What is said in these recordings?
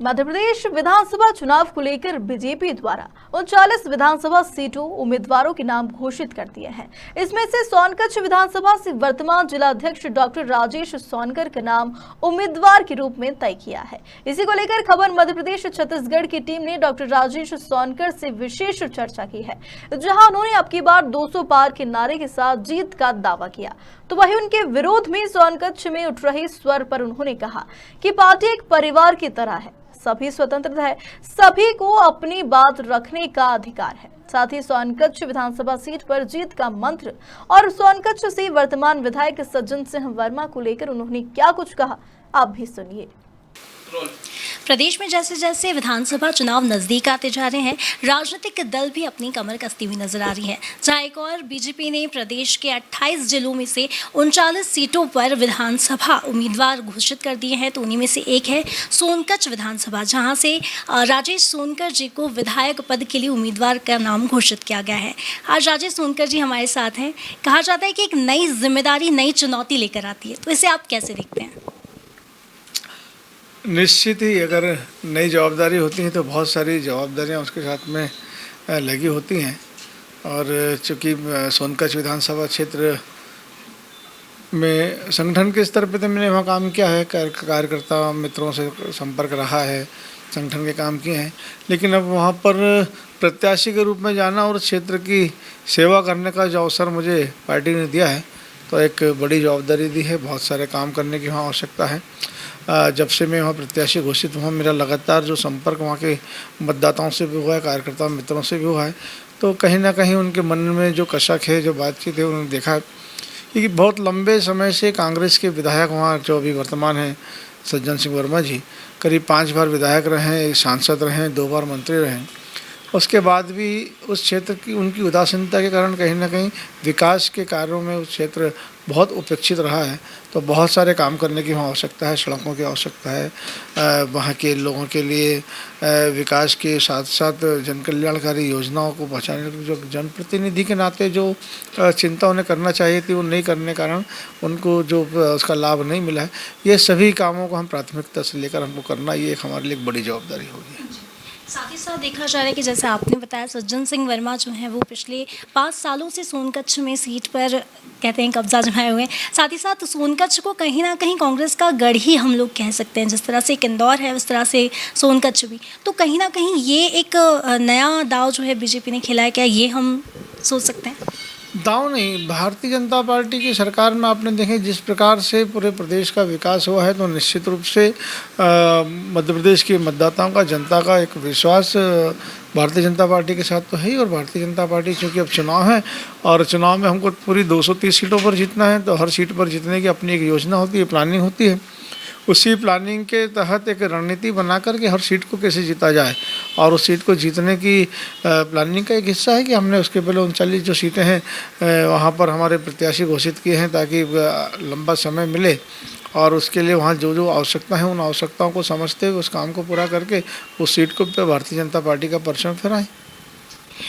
मध्य प्रदेश विधानसभा चुनाव को लेकर बीजेपी द्वारा 39 विधानसभा सीटों उम्मीदवारों के नाम घोषित कर दिए हैं। इसमें से सोनकच्छ विधानसभा से वर्तमान जिलाध्यक्ष डॉक्टर राजेश सोनकर का नाम उम्मीदवार के रूप में तय किया है। इसी को लेकर खबर मध्य प्रदेश छत्तीसगढ़ की टीम ने डॉक्टर राजेश सोनकर से विशेष चर्चा की है, जहां उन्होंने अब की बार 200 पार के नारे के साथ जीत का दावा किया। तो वहीं उनके विरोध में सोनकच्छ में उठ रहे स्वर पर उन्होंने कहा कि पार्टी एक परिवार की तरह है, सभी स्वतंत्र है, सभी को अपनी बात रखने का अधिकार है। साथ ही सोनकच्छ विधानसभा सीट पर जीत का मंत्र और सोनकच्छ से वर्तमान विधायक सज्जन सिंह वर्मा को लेकर उन्होंने क्या कुछ कहा, आप भी सुनिए। प्रदेश में जैसे जैसे विधानसभा चुनाव नजदीक आते जा रहे हैं, राजनीतिक दल भी अपनी कमर कसती हुई नजर आ रही है। जहां एक और बीजेपी ने प्रदेश के 28 जिलों में से 39 सीटों पर विधानसभा उम्मीदवार घोषित कर दिए हैं। तो उन्हीं में से एक है सोनकच्छ विधानसभा, जहां से राजेश सोनकर जी को विधायक पद के लिए उम्मीदवार का नाम घोषित किया गया है। आज राजेश सोनकर जी हमारे साथ हैं। कहा जाता है कि एक नई जिम्मेदारी, नई चुनौती लेकर आती है, तो इसे आप कैसे देखते हैं? निश्चित ही अगर नई जवाबदारी होती है तो बहुत सारी जवाबदारियां उसके साथ में लगी होती हैं। और चूँकि सोनकच्छ विधानसभा क्षेत्र में संगठन के स्तर पे तो मैंने वहाँ काम किया है, कार्यकर्ता मित्रों से संपर्क रहा है, संगठन के काम किए हैं। लेकिन अब वहाँ पर प्रत्याशी के रूप में जाना और क्षेत्र की सेवा करने का जो अवसर मुझे पार्टी ने दिया है, तो एक बड़ी जवाबदारी दी है। बहुत सारे काम करने की वहाँ आवश्यकता है। जब से मैं वहाँ प्रत्याशी घोषित हुआ, मेरा लगातार जो संपर्क वहाँ के मतदाताओं से भी हुआ है, कार्यकर्ता मित्रों से भी हुआ है, तो कहीं ना कहीं उनके मन में जो कशक है, जो बातचीत है, उन्होंने देखा कि बहुत लंबे समय से कांग्रेस के विधायक वहाँ जो अभी वर्तमान हैं सज्जन सिंह वर्मा जी, करीब 5 बार विधायक रहे, सांसद रहे, 2 बार मंत्री रहे। उसके बाद भी उस क्षेत्र की उनकी उदासीनता के कारण कहीं ना कहीं विकास के कार्यों में उस क्षेत्र बहुत उपेक्षित रहा है। तो बहुत सारे काम करने की वहाँ आवश्यकता है, सड़कों की आवश्यकता है, वहाँ के लोगों के लिए विकास के साथ साथ जन कल्याणकारी योजनाओं को पहुँचाने की जो जनप्रतिनिधि के नाते जो चिंता उन्हें करना चाहिए थी, वो नहीं करने के कारण उनको जो उसका लाभ नहीं मिला है। ये सभी कामों को हम प्राथमिकता से लेकर हमको करना, ये एक हमारे लिए एक बड़ी जवाबदारी होगी। साथ ही साथ देखा जा रहा है कि जैसे आपने बताया, सज्जन सिंह वर्मा जो हैं वो पिछले 5 सालों से सोनकच्छ में सीट पर कहते हैं कब्जा जमाए हुए हैं। साथ ही साथ सोनकच्छ को कहीं ना कहीं कांग्रेस का गढ़ ही हम लोग कह सकते हैं। जिस तरह से एक इंदौर है, उस तरह से सोनकच्छ भी। तो कहीं ना कहीं ये एक नया दाव जो है बीजेपी ने खेला है, क्या ये हम सोच सकते हैं? दाव नहीं, भारतीय जनता पार्टी की सरकार में आपने देखें जिस प्रकार से पूरे प्रदेश का विकास हुआ है, तो निश्चित रूप से मध्य प्रदेश के मतदाताओं का, जनता का एक विश्वास भारतीय जनता पार्टी के साथ तो है ही। और भारतीय जनता पार्टी चूँकि अब चुनाव है और चुनाव में हमको पूरी 230 सीटों पर जीतना है, तो हर सीट पर जीतने की अपनी एक योजना होती है, प्लानिंग होती है। उसी प्लानिंग के तहत एक रणनीति बना करके हर सीट को कैसे जीता जाए, और उस सीट को जीतने की प्लानिंग का एक हिस्सा है कि हमने उसके पहले 39 जो सीटें हैं वहाँ पर हमारे प्रत्याशी घोषित किए हैं, ताकि लंबा समय मिले और उसके लिए वहाँ जो जो आवश्यकता है उन आवश्यकताओं को समझते हुए उस काम को पूरा करके उस सीट को पे भारतीय जनता पार्टी का परचम फहराएं।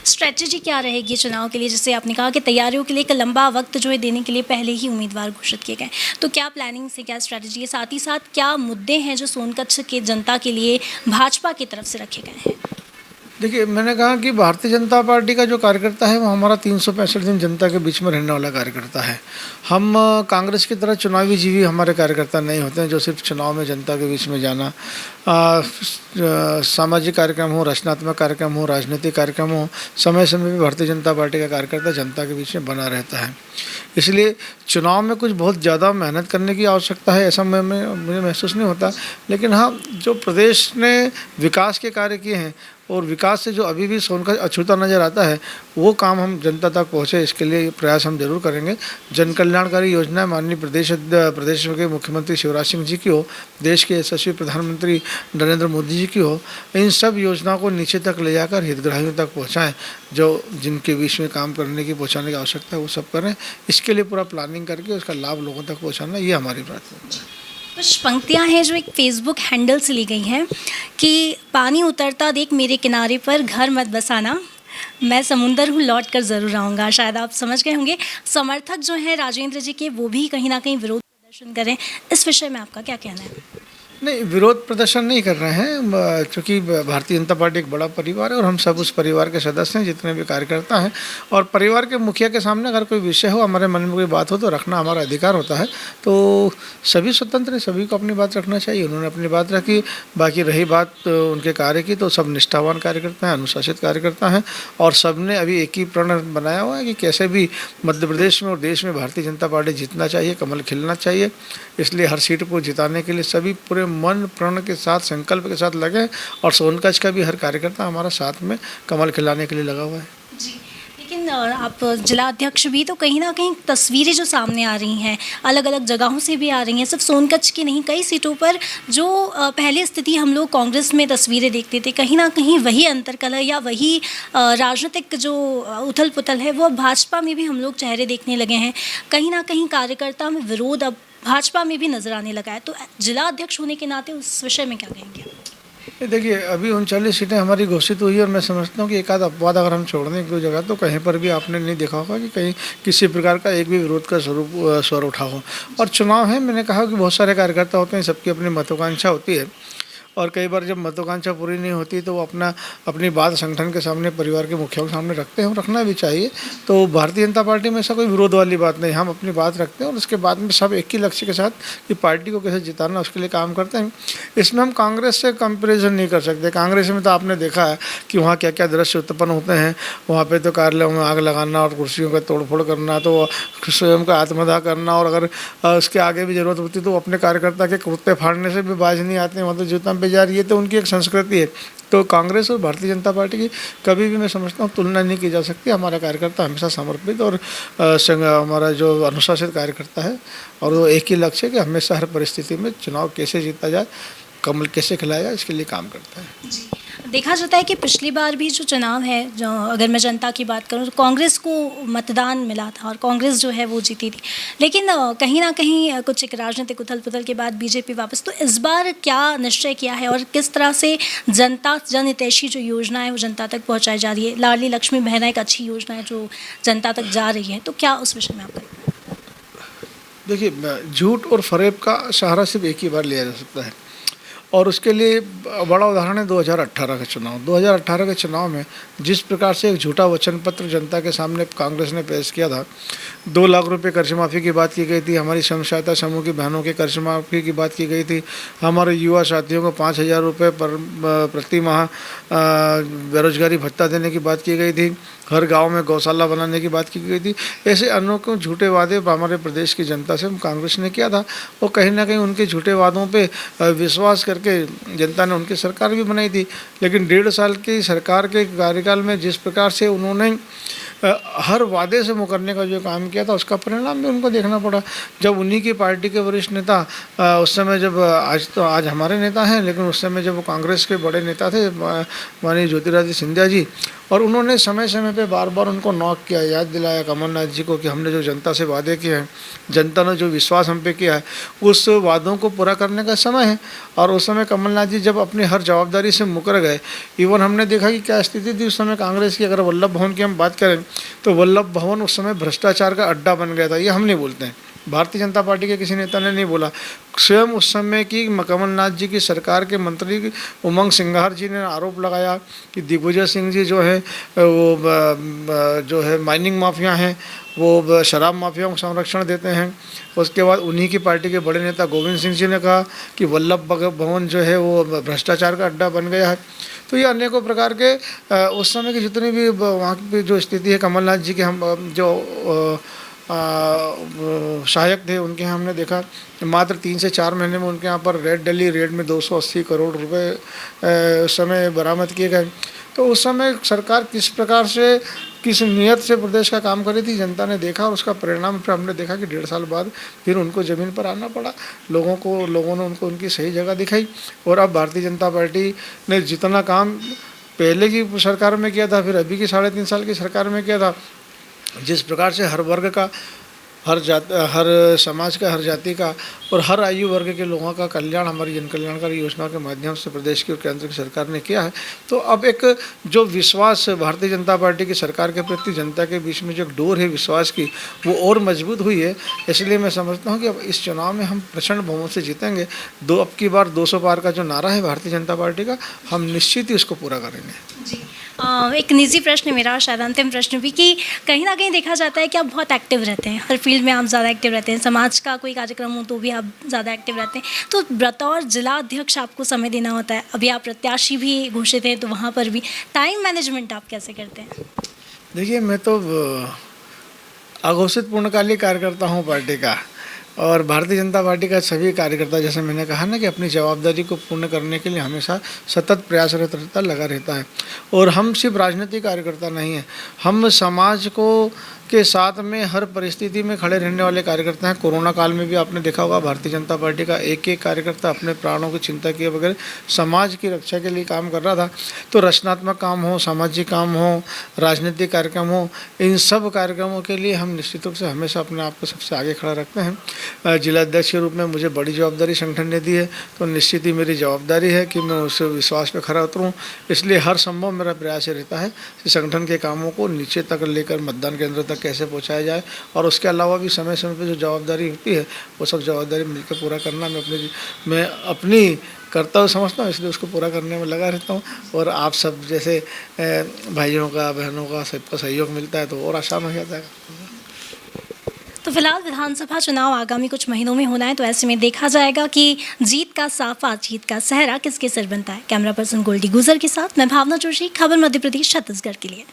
स्ट्रैटेजी क्या रहेगी चुनाव के लिए? जैसे आपने कहा कि तैयारियों के लिए एक लंबा वक्त जो है देने के लिए पहले ही उम्मीदवार घोषित किए गए, तो क्या प्लानिंग से क्या स्ट्रैटेजी है? साथ ही साथ क्या मुद्दे हैं जो सोनकच्छ के जनता के लिए भाजपा की तरफ से रखे गए हैं? देखिए, मैंने कहा कि भारतीय जनता पार्टी का जो कार्यकर्ता है वो हमारा 365 दिन जनता के बीच में रहने वाला कार्यकर्ता है। हम कांग्रेस की तरह चुनावी जीवी हमारे कार्यकर्ता नहीं होते हैं, जो सिर्फ चुनाव में जनता के बीच में जाना, सामाजिक कार्यक्रम हो, रचनात्मक कार्यक्रम हो, राजनीतिक कार्यक्रम हो, समय समय पर भारतीय जनता पार्टी का कार्यकर्ता जनता के बीच में बना रहता है। इसलिए चुनाव में कुछ बहुत ज़्यादा मेहनत करने की आवश्यकता है ऐसा मुझे महसूस नहीं होता। लेकिन हाँ, जो प्रदेश ने विकास के कार्य किए हैं और विकास से जो अभी भी सोनकच्छ अछूता नज़र आता है, वो काम हम जनता तक पहुँचे, इसके लिए प्रयास हम जरूर करेंगे। जन कल्याणकारी योजनाएं माननीय प्रदेश के मुख्यमंत्री शिवराज सिंह जी की हो, देश के यशस्वी प्रधानमंत्री नरेंद्र मोदी जी की हो, इन सब योजनाओं को नीचे तक ले जाकर हितग्राहियों तक पहुँचाएँ। जो जिनके बीच में काम करने की, पहुँचाने की आवश्यकता है वो सब करें। इसके लिए पूरा प्लानिंग करके उसका लाभ लोगों तक पहुँचाना, ये हमारी प्राथमिकता है। कुछ पंक्तियां हैं जो एक फेसबुक हैंडल से ली गई हैं कि पानी उतरता देख मेरे किनारे पर घर मत बसाना, मैं समुंदर हूँ लौट कर ज़रूर आऊँगा। शायद आप समझ गए होंगे। समर्थक जो हैं राजेंद्र जी के, वो भी कहीं ना कहीं विरोध प्रदर्शन करें। इस विषय में आपका क्या कहना है? नहीं, विरोध प्रदर्शन नहीं कर रहे हैं, क्योंकि भारतीय जनता पार्टी एक बड़ा परिवार है और हम सब उस परिवार के सदस्य हैं, जितने भी कार्यकर्ता हैं। और परिवार के मुखिया के सामने अगर कोई विषय हो, हमारे मन में कोई बात हो तो रखना हमारा अधिकार होता है। तो सभी स्वतंत्र हैं, सभी को अपनी बात रखना चाहिए। उन्होंने अपनी बात रखी, बाकी रही बात उनके कार्य की, तो सब निष्ठावान कार्यकर्ता हैं, अनुशासित कार्यकर्ता हैं। और सब ने अभी एक ही प्रण बनाया हुआ है कि कैसे भी मध्य प्रदेश में और देश में भारतीय जनता पार्टी जीतना चाहिए, कमल खिलना चाहिए। इसलिए हर सीट को जिताने के लिए सभी पूरे मन प्रण के साथ, संकल्प के साथ लगे। और सोनकच्छ का भी हर कार्यकर्ता हमारा साथ में कमल खिलाने के लिए लगा हुआ है। जी, लेकिन आप जिला अध्यक्ष भी, तो कहीं ना कहीं तस्वीरें जो सामने आ रही हैं अलग अलग जगहों से भी आ रही हैं, सिर्फ सोनकच्छ की नहीं, कई सीटों पर जो पहले स्थिति हम लोग कांग्रेस में तस्वीरें देखते थे, कहीं ना कहीं वही अंतर्कलह या वही राजनीतिक जो उथल पुथल है वो अब भाजपा में भी हम लोग चेहरे देखने लगे हैं। कहीं ना कहीं कार्यकर्ता में विरोध अब भाजपा में भी नजर आने लगा है। तो जिला अध्यक्ष होने के नाते उस विषय में क्या कहेंगे? ये देखिए, अभी 39 सीटें हमारी घोषित हुई है और मैं समझता हूँ कि एक आध अपवाद अगर हम छोड़ दें कोई जगह, तो कहीं पर भी आपने नहीं देखा होगा कि कहीं किसी प्रकार का एक भी विरोध का स्वर उठा हो। और चुनाव है, मैंने कहा कि बहुत सारे कार्यकर्ता होते हैं, सबकी अपनी महत्वाकांक्षा होती है। और कई बार जब महत्वाकांक्षा पूरी नहीं होती तो वो अपनी बात संगठन के सामने, परिवार के मुखियों के सामने रखते हैं, और रखना भी चाहिए। तो भारतीय जनता पार्टी में ऐसा कोई विरोध वाली बात नहीं, हम अपनी बात रखते हैं और उसके बाद में सब एक ही लक्ष्य के साथ कि पार्टी को कैसे जिताना, उसके लिए काम करते हैं। इसमें हम कांग्रेस से कंपेरिजन नहीं कर सकते। कांग्रेस में तो आपने देखा है कि वहाँ क्या क्या दृश्य उत्पन्न होते हैं। वहाँ पर तो कार्यालयों में आग लगाना और कुर्सियों का तोड़फोड़ करना, तो स्वयं का आत्मदाह करना, और अगर उसके आगे भी जरूरत होती तो अपने कार्यकर्ता के कुर्ते फाड़ने से भी बाज नहीं आते हैं, मतलब जूता पे जा रही है। तो उनकी एक संस्कृति है। तो कांग्रेस और भारतीय जनता पार्टी की कभी भी मैं समझता हूँ तुलना नहीं की जा सकती। हमारा कार्यकर्ता हमेशा समर्पित और हमारा जो अनुशासित कार्यकर्ता है, और वो एक ही लक्ष्य है कि हमेशा हर परिस्थिति में चुनाव कैसे जीता जाए, कमल कैसे खिलाया जाए, इसके लिए काम करता है। जी, देखा जाता है कि पिछली बार भी जो चुनाव है, जो अगर मैं जनता की बात करूं तो कांग्रेस को मतदान मिला था और कांग्रेस जो है वो जीती थी। लेकिन कहीं ना कहीं कुछ एक राजनीतिक उथल पुथल के बाद बीजेपी वापस। तो इस बार क्या निश्चय किया है और किस तरह से जनता जनहितैषी जो योजना है वो जनता तक पहुँचाई जा रही है? लाडली लक्ष्मी बहना एक अच्छी योजना है जो जनता तक जा रही है, तो क्या उस विषय में आपका? देखिए, झूठ और फरेब का सहारा सिर्फ एक ही बार लिया जा सकता है, और उसके लिए बड़ा उदाहरण है 2018 का चुनाव। 2018 के चुनाव में जिस प्रकार से एक झूठा वचन पत्र जनता के सामने कांग्रेस ने पेश किया था, 2 लाख रुपए कर्ज माफ़ी की बात की गई थी, हमारी स्वयं सहायता समूह की बहनों के कर्ज माफ़ी की बात की गई थी, हमारे युवा साथियों को 5,000 रुपये प्रति माह बेरोजगारी भत्ता देने की बात की गई थी, हर गांव में गौशाला बनाने की बात की गई थी। ऐसे अनोखे झूठे वादे हमारे प्रदेश की जनता से कांग्रेस ने किया था, और कहीं ना कहीं उनके झूठे वादों पे विश्वास करके जनता ने उनकी सरकार भी बनाई थी। लेकिन 1.5 साल की सरकार के कार्यकाल में जिस प्रकार से उन्होंने हर वादे से मुकरने का जो काम किया था, उसका परिणाम भी उनको देखना पड़ा। जब उन्हीं की पार्टी के वरिष्ठ नेता उस समय, जब आज हमारे नेता हैं, लेकिन उस समय जब वो कांग्रेस के बड़े नेता थे माननीय ज्योतिरादित्य सिंधिया जी, और उन्होंने समय समय पे बार बार उनको नॉक किया, याद दिलाया कमलनाथ जी को कि हमने जो जनता से वादे किए हैं, जनता ने जो विश्वास हम पे किया है, उस वादों को पूरा करने का समय है। और उस समय कमलनाथ जी जब अपनी हर जवाबदारी से मुकर गए, इवन हमने देखा कि क्या स्थिति थी उस समय कांग्रेस की। अगर वल्लभ भवन की हम बात करें तो वल्लभ भवन उस समय भ्रष्टाचार का अड्डा बन गया था। ये हम नहीं बोलते हैं, भारतीय जनता पार्टी के किसी नेता ने नहीं बोला, स्वयं उस समय की कमलनाथ जी की सरकार के मंत्री उमंग सिंघार जी ने आरोप लगाया कि दिग्विजय सिंह जी जो है वो जो है माइनिंग माफिया हैं, वो शराब माफियाओं को संरक्षण देते हैं। उसके बाद उन्हीं की पार्टी के बड़े नेता गोविंद सिंह जी ने कहा कि वल्लभ भवन जो है वो भ्रष्टाचार का अड्डा बन गया है। तो ये अनेकों प्रकार के उस समय की जितनी भी वहाँ की जो स्थिति है, कमलनाथ जी के हम जो सहायक थे उनके यहाँ हमने देखा मात्र 3 से 4 महीने में उनके यहाँ पर रेड दिल्ली रेड में 280 करोड़ रुपए उस समय बरामद किए गए। तो उस समय सरकार किस प्रकार से, किस नियत से प्रदेश का काम करी थी, जनता ने देखा, और उसका परिणाम फिर हमने देखा कि 1.5 साल बाद फिर उनको ज़मीन पर आना पड़ा। लोगों ने उनको उनकी सही जगह दिखाई। और अब भारतीय जनता पार्टी ने जितना काम पहले की सरकार में किया था, फिर अभी की 3.5 साल की सरकार में किया था, जिस प्रकार से हर वर्ग का हर समाज का, हर जाति का और हर आयु वर्ग के लोगों का कल्याण हमारी जन कल्याणकारी योजना के माध्यम से प्रदेश की और केंद्र की सरकार ने किया है। तो अब एक जो विश्वास भारतीय जनता पार्टी की सरकार के प्रति जनता के बीच में जो एक डोर है विश्वास की, वो और मजबूत हुई है। इसलिए मैं समझता हूँ कि अब इस चुनाव में हम प्रचंड बहुमत से जीतेंगे। अब की बार 200 पार का जो नारा है भारतीय जनता पार्टी का, हम निश्चित ही उसको पूरा करेंगे। जी एक निजी प्रश्न मेरा, शायद अंतिम प्रश्न भी, कि कहीं ना कहीं देखा जाता है कि आप बहुत एक्टिव रहते हैं, हर फील्ड में आप ज़्यादा एक्टिव रहते हैं, समाज का कोई कार्यक्रम हो तो भी आप ज़्यादा एक्टिव रहते हैं, तो बतौर जिला अध्यक्ष आपको समय देना होता है, अभी आप प्रत्याशी भी घोषित हैं तो वहाँ पर भी टाइम मैनेजमेंट आप कैसे करते हैं? देखिए, मैं तो अघोषित पूर्णकालिक कार्यकर्ता हूँ पार्टी का, और भारतीय जनता पार्टी का सभी कार्यकर्ता, जैसे मैंने कहा ना, कि अपनी जवाबदारी को पूर्ण करने के लिए हमेशा सतत प्रयासरत रहता, लगा रहता है। और हम सिर्फ राजनीतिक कार्यकर्ता नहीं हैं, हम समाज को के साथ में हर परिस्थिति में खड़े रहने वाले कार्यकर्ता हैं। कोरोना काल में भी आपने देखा होगा भारतीय जनता पार्टी का एक एक कार्यकर्ता अपने प्राणों की चिंता किए बगैर समाज की रक्षा के लिए काम कर रहा था। तो रचनात्मक काम हो, सामाजिक काम हो, राजनीतिक कार्यक्रम हो, इन सब कार्यक्रमों के लिए हम निश्चित रूप से हमेशा अपने आप को सबसे आगे खड़ा रखते हैं। जिला अध्यक्ष के रूप में मुझे बड़ी जवाबदारी संगठन ने दी है, तो निश्चित ही मेरी जवाबदारी है कि मैं उस विश्वास पर खड़ा उतरूँ। इसलिए हर संभव मेरा प्रयास ये रहता है कि संगठन के कामों को नीचे तक लेकर मतदान केंद्र तक कैसे पहुंचाया जाए, और उसके अलावा भी समय समय पे जो जवाबदारी होती है वो सब जवाबदारी मिलकर पूरा करना मैं अपनी कर्तव्य समझता हूँ, इसलिए उसको पूरा करने में लगा रहता हूँ। और आप सब जैसे भाइयों का, बहनों का, सबका सहयोग मिलता है तो और आसान हो जाता है। तो फिलहाल विधानसभा चुनाव आगामी कुछ महीनों में होना है, तो ऐसे में देखा जाएगा कि जीत का साफा, जीत का सहरा किसके सिर बनता है। कैमरा पर्सन गोल्डी गुजर के साथ मैं भावना जोशी, खबर मध्य प्रदेश छत्तीसगढ़ के लिए।